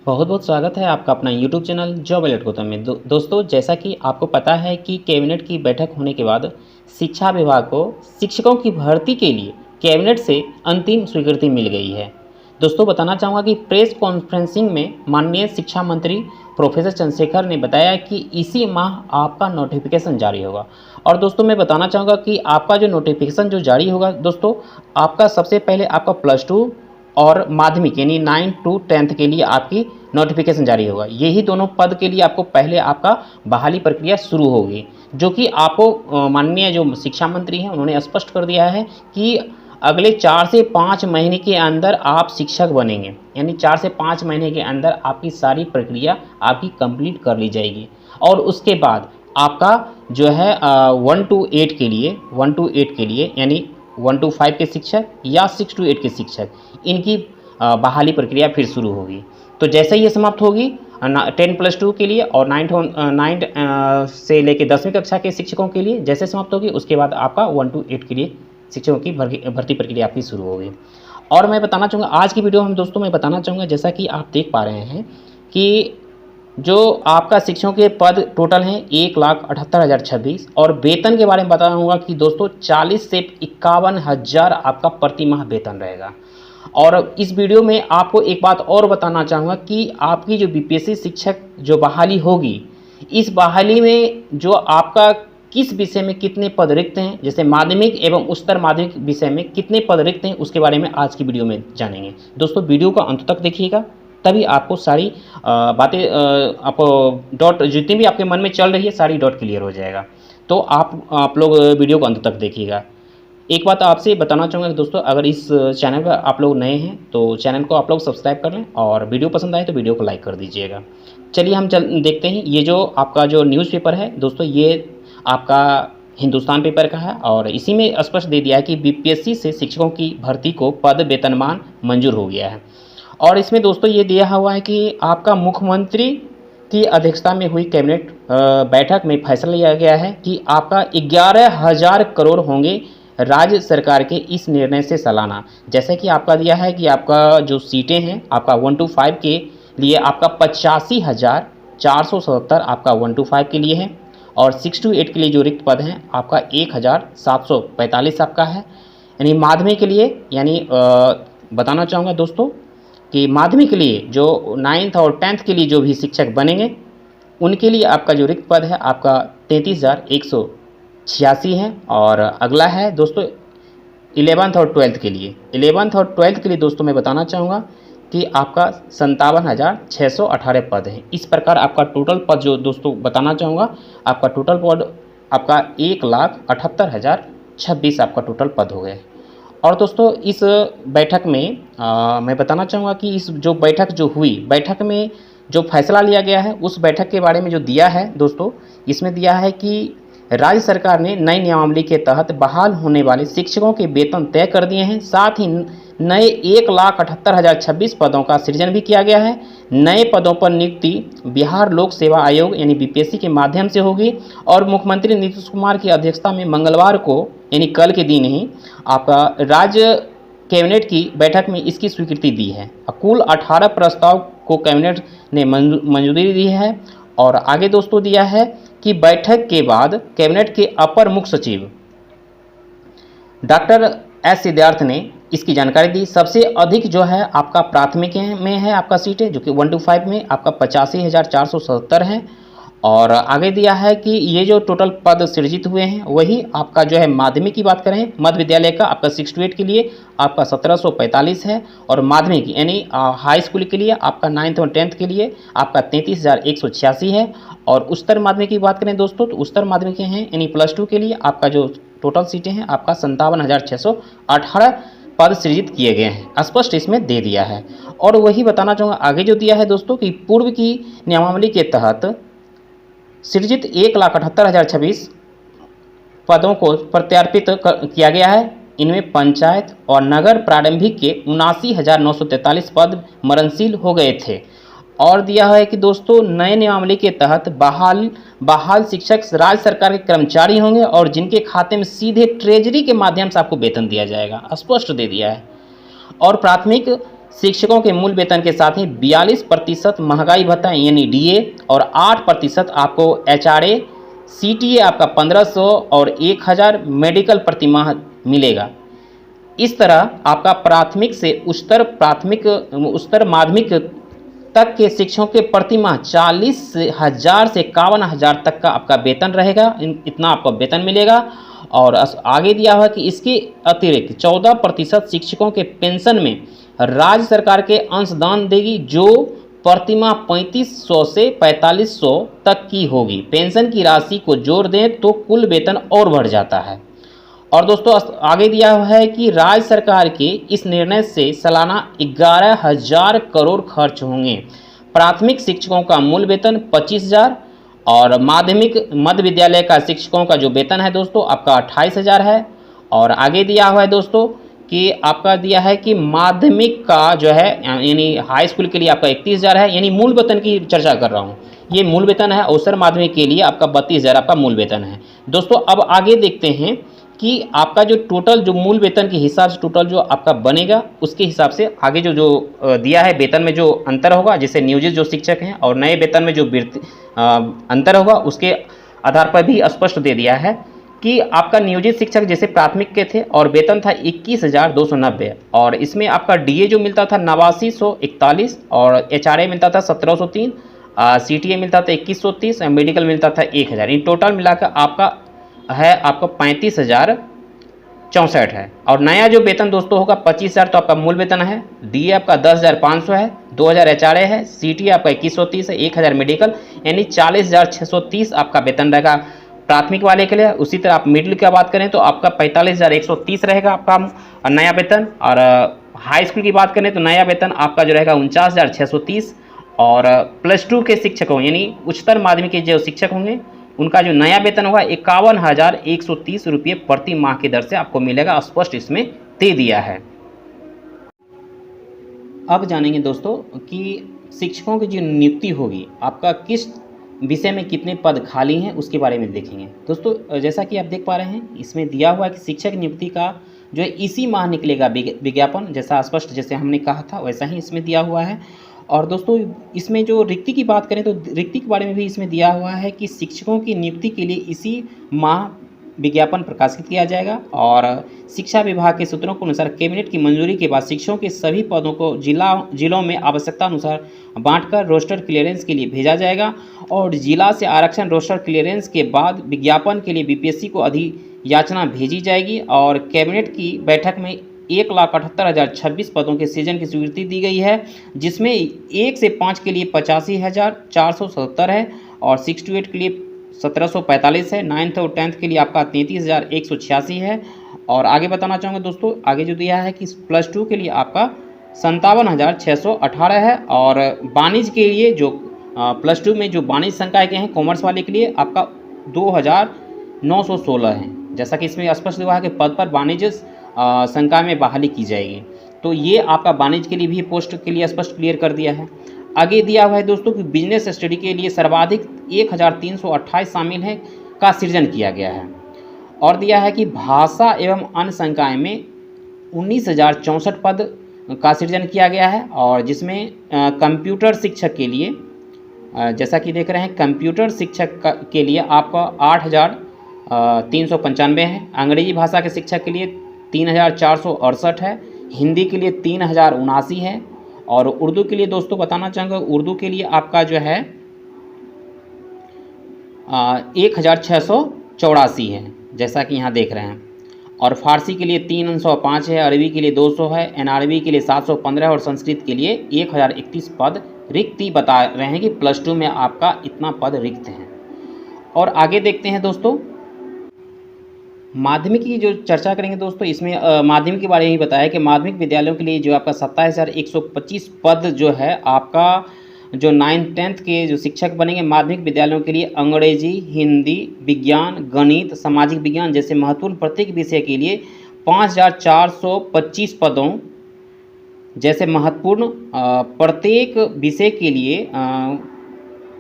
बहुत बहुत स्वागत है आपका अपना YouTube channel job alert Gautam में। दोस्तों, जैसा कि आपको पता है कि कैबिनेट की बैठक होने के बाद शिक्षा विभाग को शिक्षकों की भर्ती के लिए कैबिनेट से अंतिम स्वीकृति मिल गई है। दोस्तों, बताना चाहूँगा कि प्रेस कॉन्फ्रेंसिंग में माननीय शिक्षा मंत्री प्रोफेसर चंद्रशेखर ने बताया कि इसी माह आपका नोटिफिकेशन जारी होगा। और दोस्तों, मैं बताना चाहूँगा कि आपका जो नोटिफिकेशन जो जारी होगा दोस्तों, आपका सबसे पहले आपका +2 और माध्यमिक यानी 9 टू 10th के लिए आपकी नोटिफिकेशन जारी होगा। यही दोनों पद के लिए आपको पहले आपका बहाली प्रक्रिया शुरू होगी, जो कि आपको माननीय जो शिक्षा मंत्री हैं उन्होंने स्पष्ट कर दिया है कि अगले 4 से 5 महीने के अंदर आप शिक्षक बनेंगे। यानी 4 से 5 महीने के अंदर आपकी सारी प्रक्रिया आपकी कंप्लीट कर ली जाएगी। और उसके बाद आपका जो है 1 to 8 के लिए यानी 1 to 5 के शिक्षक या 6 to 8 के शिक्षक, इनकी बहाली प्रक्रिया फिर शुरू होगी। तो जैसे ही ये समाप्त होगी 10+2 के लिए और 9 से लेकर 10वीं कक्षा के शिक्षकों के लिए जैसे समाप्त होगी, उसके बाद आपका 1 to 8 के लिए शिक्षकों की भर्ती प्रक्रिया आपकी शुरू होगी। और मैं बताना चाहूँगा आज की वीडियो हम दोस्तों मैं बताना चाहूँगा, जैसा कि आप देख पा रहे हैं कि जो आपका शिक्षकों के पद टोटल हैं 1,78,026 और वेतन के बारे में बताऊंगा कि दोस्तों 40 से 51,000 आपका प्रति माह वेतन रहेगा। और इस वीडियो में आपको एक बात और बताना चाहूँगा कि आपकी जो बीपीएससी शिक्षक जो बहाली होगी, इस बहाली में जो आपका किस विषय में कितने पद रिक्त हैं, जैसे माध्यमिक एवं उच्चतर माध्यमिक विषय में कितने पद रिक्त हैं, उसके बारे में आज की वीडियो में जानेंगे। दोस्तों, वीडियो को अंत तक देखिएगा, तभी आपको सारी बातें आपको डॉट जितनी भी आपके मन में चल रही है सारी डॉट क्लियर हो जाएगा। तो आप लोग वीडियो को अंत तक देखिएगा। एक बात आपसे बताना चाहूँगा कि दोस्तों, अगर इस चैनल पर आप लोग नए हैं तो चैनल को आप लोग सब्सक्राइब कर लें और वीडियो पसंद आए तो वीडियो को लाइक कर दीजिएगा। चलिए हम देखते हैं। ये जो आपका जो न्यूज़पेपर है दोस्तों, ये आपका हिंदुस्तान पेपर का है और इसी में स्पष्ट दे दिया है कि बीपीएससी से शिक्षकों की भर्ती को पद वेतनमान मंजूर हो गया है। और इसमें दोस्तों ये दिया हुआ है कि आपका मुख्यमंत्री की अध्यक्षता में हुई कैबिनेट बैठक में फैसला लिया गया है कि आपका 11,000 करोड़ होंगे राज्य सरकार के इस निर्णय से सालाना। जैसे कि आपका दिया है कि आपका जो सीटें हैं आपका 1 to 5 के लिए आपका 85,477 आपका 1 to 5 के लिए है और 6 to 8 के लिए जो रिक्त पद हैं आपका 1,745 आपका है। यानी माध्यमिक के लिए यानी बताना चाहूँगा दोस्तों कि माध्यमिक के लिए जो 9th और 10th के लिए जो भी शिक्षक बनेंगे उनके लिए आपका जो रिक्त पद है आपका 33,186 है। और अगला है दोस्तों 11th और 12th के लिए। 11th और 12th के लिए दोस्तों मैं बताना चाहूँगा कि आपका 57,618 पद हैं। इस प्रकार आपका टोटल पद जो दोस्तों बताना चाहूँगा, आपका टोटल पद आपका 1,78,026 आपका टोटल पद हो गए। और दोस्तों इस बैठक में मैं बताना चाहूँगा कि इस जो बैठक जो हुई, बैठक में जो फैसला लिया गया है उस बैठक के बारे में जो दिया है दोस्तों, इसमें दिया है कि राज्य सरकार ने नई नियमावली के तहत बहाल होने वाले शिक्षकों के वेतन तय कर दिए हैं। साथ ही नए 1,78,026 पदों का सृजन भी किया गया है। नए पदों पर नियुक्ति बिहार लोक सेवा आयोग यानी बीपीएससी के माध्यम से होगी और मुख्यमंत्री नीतीश कुमार की अध्यक्षता में मंगलवार को यानी कल के दिन ही आपका राज्य कैबिनेट की बैठक में इसकी स्वीकृति दी है। कुल 18 प्रस्ताव को कैबिनेट ने मंजूरी दी है। और आगे दोस्तों दिया है कि बैठक के बाद कैबिनेट के अपर मुख्य सचिव डॉक्टर एस सिद्धार्थ ने इसकी जानकारी दी। सबसे अधिक जो है आपका प्राथमिक में है आपका सीटें जो कि 1 to 5 में आपका 85,477 है। और आगे दिया है कि ये जो टोटल पद सृजित हुए हैं वही आपका जो है माध्यमिक की बात करें, मध्य विद्यालय का आपका 6 to 8 के लिए आपका 1,745 है और माध्यमिक यानी हाई स्कूल के लिए आपका 9th और 10th के लिए आपका 33,186 है। और उच्चतर माध्यमिक की बात करें दोस्तों तो उच्चतर माध्यमिक हैं यानी +2 के लिए आपका जो टोटल सीटें हैं आपका 57,618 पद सृजित किए गए हैं, स्पष्ट इसमें दे दिया है। और वही बताना चाहूँगा आगे जो दिया है दोस्तों कि पूर्व की नियमावली के तहत सृजित 1,78,026 पदों को प्रत्यार्पित किया गया है। इनमें पंचायत और नगर प्रारंभिक के 79,943 पद मरणशील हो गए थे। और दिया है कि दोस्तों नए नियमावली के तहत बहाल शिक्षक राज्य सरकार के कर्मचारी होंगे और जिनके खाते में सीधे ट्रेजरी के माध्यम से आपको वेतन दिया जाएगा, स्पष्ट दे दिया है। और प्राथमिक शिक्षकों के मूल वेतन के साथ ही 42% महंगाई भत्ता यानी डीए और 8% आपको एचआरए, सीटीए आपका 1500 और 1000 मेडिकल प्रतिमाह मिलेगा। इस तरह आपका प्राथमिक से उच्चतर माध्यमिक तक के शिक्षकों के प्रति माह 40,000 से 51,000 तक का आपका वेतन रहेगा, इतना आपको वेतन मिलेगा। और आगे दिया हुआ कि इसके अतिरिक्त 14% शिक्षकों के पेंशन में राज्य सरकार के अंशदान देगी, जो प्रति माह 3500 से 4500 तक की होगी। पेंशन की राशि को जोड़ दें तो कुल वेतन और बढ़ जाता है। और दोस्तों आगे दिया हुआ है कि राज्य सरकार के इस निर्णय से सालाना 11,000 करोड़ खर्च होंगे। प्राथमिक शिक्षकों का मूल वेतन 25,000 और माध्यमिक मध्य विद्यालय का शिक्षकों का जो वेतन है दोस्तों आपका 28,000 है। और आगे दिया हुआ है दोस्तों कि आपका दिया है कि माध्यमिक का जो है यानी हाई स्कूल के लिए आपका 31,000 है, यानी मूल वेतन की चर्चा कर रहा हूँ, ये मूल वेतन है। अवसर माध्यमिक के लिए आपका 32,000 आपका मूल वेतन है। दोस्तों अब आगे देखते हैं कि आपका जो टोटल जो मूल वेतन के हिसाब से टोटल जो आपका बनेगा, उसके हिसाब से आगे जो दिया है वेतन में जो अंतर होगा, जैसे नियोजित जो शिक्षक हैं और नए वेतन में जो अंतर होगा, उसके आधार पर भी स्पष्ट दे दिया है कि आपका नियोजित शिक्षक जैसे प्राथमिक के थे और वेतन था 21,290 और इसमें आपका डीए जो मिलता था 8941 और एचआरए मिलता था 1703, सीटीए मिलता था 2130, मेडिकल मिलता था 1000। इन टोटल मिलाकर आपका है आपको 35,064 है। और नया जो वेतन दोस्तों होगा 25,000 तो आपका मूल वेतन है, डीए आपका 10,500 है, 2,000 एचआरए है, सीटी आपका 2130 है, 1000 मेडिकल, यानी 40,630 आपका वेतन रहेगा प्राथमिक वाले के लिए। उसी तरह आप मिडिल की बात करें तो आपका 45,130 रहेगा आपका नया वेतन। और हाई स्कूल की बात करें तो नया वेतन आपका जो रहेगा 49,630। और +2 के शिक्षकों यानी उच्चतर माध्यमिक के जो शिक्षक होंगे उनका जो नया वेतन होगा 51,130 रुपये प्रति माह की दर से आपको मिलेगा, स्पष्ट इसमें दे दिया है। अब जानेंगे दोस्तों कि शिक्षकों की जो नियुक्ति होगी आपका किस विषय में कितने पद खाली हैं उसके बारे में देखेंगे। दोस्तों जैसा कि आप देख पा रहे हैं इसमें दिया हुआ है कि शिक्षक नियुक्ति का जो है इसी माह निकलेगा विज्ञापन, जैसा स्पष्ट जैसे हमने कहा था वैसा ही इसमें दिया हुआ है। और दोस्तों इसमें जो रिक्ति की बात करें तो रिक्ति के बारे में भी इसमें दिया हुआ है कि शिक्षकों की नियुक्ति के लिए इसी माह विज्ञापन प्रकाशित किया जाएगा। और शिक्षा विभाग के सूत्रों के अनुसार कैबिनेट की मंजूरी के बाद शिक्षकों के सभी पदों को जिलों में आवश्यकता अनुसार बांटकर रोस्टर क्लियरेंस के लिए भेजा जाएगा। और जिला से आरक्षण रोस्टर क्लियरेंस के बाद विज्ञापन के लिए बीपीएससी को अधियाचना भेजी जाएगी। और कैबिनेट की बैठक में 1,78,026 पदों के सृजन की स्वीकृति दी गई है, जिसमें 1 से 5 के लिए 85,470 है और 6 to 8 के लिए 1,745 है, 9th और 10th के लिए आपका 33,186 है। और आगे बताना चाहूँगा दोस्तों आगे जो दिया है कि +2 के लिए आपका 57,618 है। और वाणिज्य के लिए जो +2 में जो वाणिज्य संकाय के हैं कॉमर्स वाले के लिए आपका 2,916 है। जैसा कि इसमें स्पष्ट हुआ है कि पद पर वाणिज्य संकाय में बहाली की जाएगी, तो ये आपका वाणिज्य के लिए भी पोस्ट के लिए स्पष्ट क्लियर कर दिया है। आगे दिया हुआ है दोस्तों कि बिजनेस स्टडी के लिए सर्वाधिक 1,328 शामिल है का सृजन किया गया है। और दिया है कि भाषा एवं अन्य संकाय में 19,064 पद का सृजन किया गया है। और जिसमें कंप्यूटर शिक्षक के लिए जैसा कि देख रहे हैं कंप्यूटर शिक्षक के लिए आपका 8,395 है, अंग्रेजी भाषा के शिक्षक के लिए 3,468 है, हिंदी के लिए 3,079 है। और उर्दू के लिए दोस्तों बताना चाहूँगा उर्दू के लिए आपका जो है 1,684 है, जैसा कि यहाँ देख रहे हैं। और फारसी के लिए 305 है, अरबी के लिए 200 है, एनआरबी के लिए 715 और संस्कृत के लिए 1,031 पद रिक्ति बता रहे हैं कि +2 में आपका इतना पद रिक्त हैं। और आगे देखते हैं दोस्तों माध्यमिक की जो चर्चा करेंगे दोस्तों, इसमें माध्यमिक के बारे में बताया कि माध्यमिक विद्यालयों के लिए जो आपका 27,125 पद जो है आपका जो 9th 10th के जो शिक्षक बनेंगे माध्यमिक विद्यालयों के लिए अंग्रेजी, हिंदी, विज्ञान, गणित, सामाजिक विज्ञान जैसे महत्वपूर्ण प्रत्येक विषय के लिए 5,425 पदों जैसे महत्वपूर्ण प्रत्येक विषय के लिए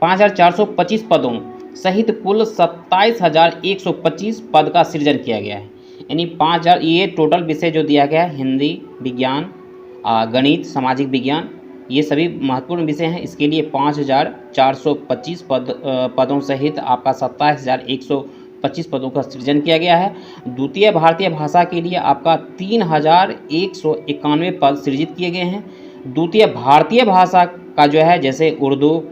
5,425 पदों सहित कुल 27,125 पद का सृजन किया गया है। यानी 5,000 ये टोटल विषय जो दिया गया है हिंदी, विज्ञान, गणित, सामाजिक विज्ञान, ये सभी महत्वपूर्ण विषय हैं। इसके लिए 5,425 पदों सहित आपका 27,125 पदों का सृजन किया गया है। द्वितीय भारतीय भाषा के लिए आपका 3,191 पद सृजित किए गए हैं। द्वितीय भारतीय भाषा का जो है जैसे उर्दू,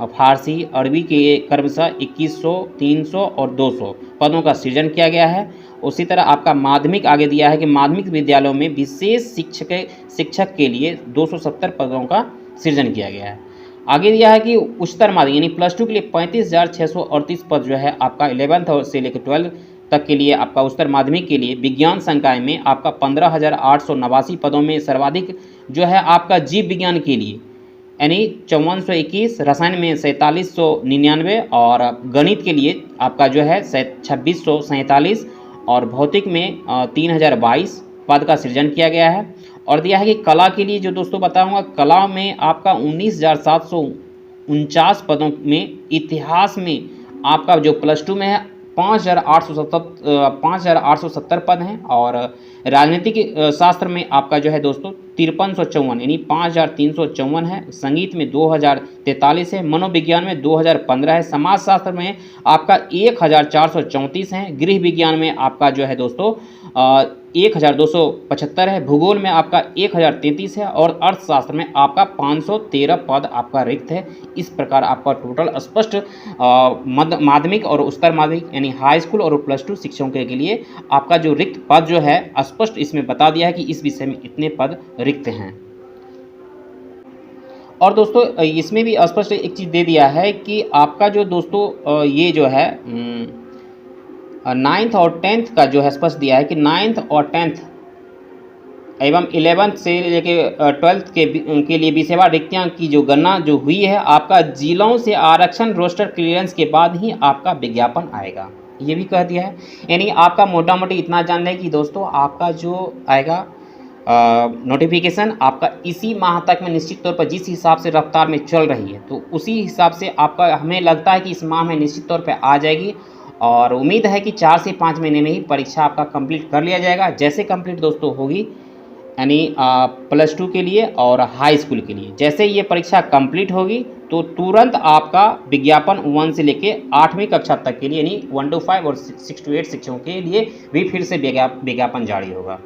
फारसी, अरबी के क्रमशः 2100, 300 और 200 पदों का सृजन किया गया है। उसी तरह आपका माध्यमिक आगे दिया है कि माध्यमिक विद्यालयों में विशेष शिक्षक के लिए 270 पदों का सृजन किया गया है। आगे दिया है कि उच्चतर माध्यमिक यानी +2 के लिए 35,638 पद जो है आपका 11th से लेकर 12th तक के लिए आपका उच्चतर माध्यमिक के लिए। विज्ञान संकाय में आपका 15,889 पदों में सर्वाधिक जो है आपका जीव विज्ञान के लिए यानी 5421, रसायन में 4799 और गणित के लिए आपका जो है 2647 और भौतिक में 3022 पद का सृजन किया गया है। और दिया है कि कला के लिए जो दोस्तों बताऊंगा, कला में आपका 19,749 पदों में, इतिहास में आपका जो +2 में है 5,870 पद हैं और राजनीतिक शास्त्र में आपका जो है दोस्तों 5354 यानी 5,354 है। संगीत में 2,043 है। मनोविज्ञान में 2,015 है। समाजशास्त्र में आपका 1,434 है। गृह विज्ञान में आपका जो है दोस्तों 1,275 है। भूगोल में आपका 1,033 है और अर्थशास्त्र में आपका 513 पद आपका रिक्त है। इस प्रकार आपका टोटल स्पष्ट माध्यमिक और उच्चतर माध्यमिक यानी हाई स्कूल और +2 शिक्षकों के लिए आपका जो रिक्त पद जो है स्पष्ट इसमें बता दिया है कि इस विषय में इतने पद रिक्त हैं। और दोस्तों इसमें भी स्पष्ट एक चीज़ दे दिया है कि आपका जो दोस्तों ये जो है 9th और 10th का जो है स्पष्ट दिया है कि 9th और 10th एवं 11th से लेके 12th के लिए विषयवार रिक्तियाँ की जो गणना जो हुई है आपका जिलों से आरक्षण रोस्टर क्लियरेंस के बाद ही आपका विज्ञापन आएगा, ये भी कह दिया है। यानी आपका मोटा मोटी इतना जान लें कि दोस्तों आपका जो आएगा नोटिफिकेशन आपका इसी माह तक में निश्चित तौर पर जिस हिसाब से रफ्तार में चल रही है तो उसी हिसाब से आपका हमें लगता है कि इस माह में निश्चित तौर पर आ जाएगी और उम्मीद है कि 4 से 5 महीने में ही परीक्षा आपका कंप्लीट कर लिया जाएगा। जैसे कंप्लीट दोस्तों होगी यानी +2 के लिए और हाई स्कूल के लिए जैसे ये परीक्षा कंप्लीट होगी तो तुरंत आपका विज्ञापन 1 से लेके 8वीं कक्षा तक के लिए यानी 1 to 5 और 6 to 8 शिक्षकों के लिए भी फिर से विज्ञापन जारी होगा।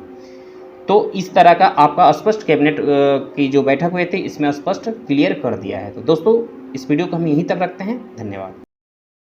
तो इस तरह का आपका स्पष्ट कैबिनेट की जो बैठक हुए थे इसमें स्पष्ट क्लियर कर दिया है। तो दोस्तों इस वीडियो को हम यहीं तक रखते हैं। धन्यवाद।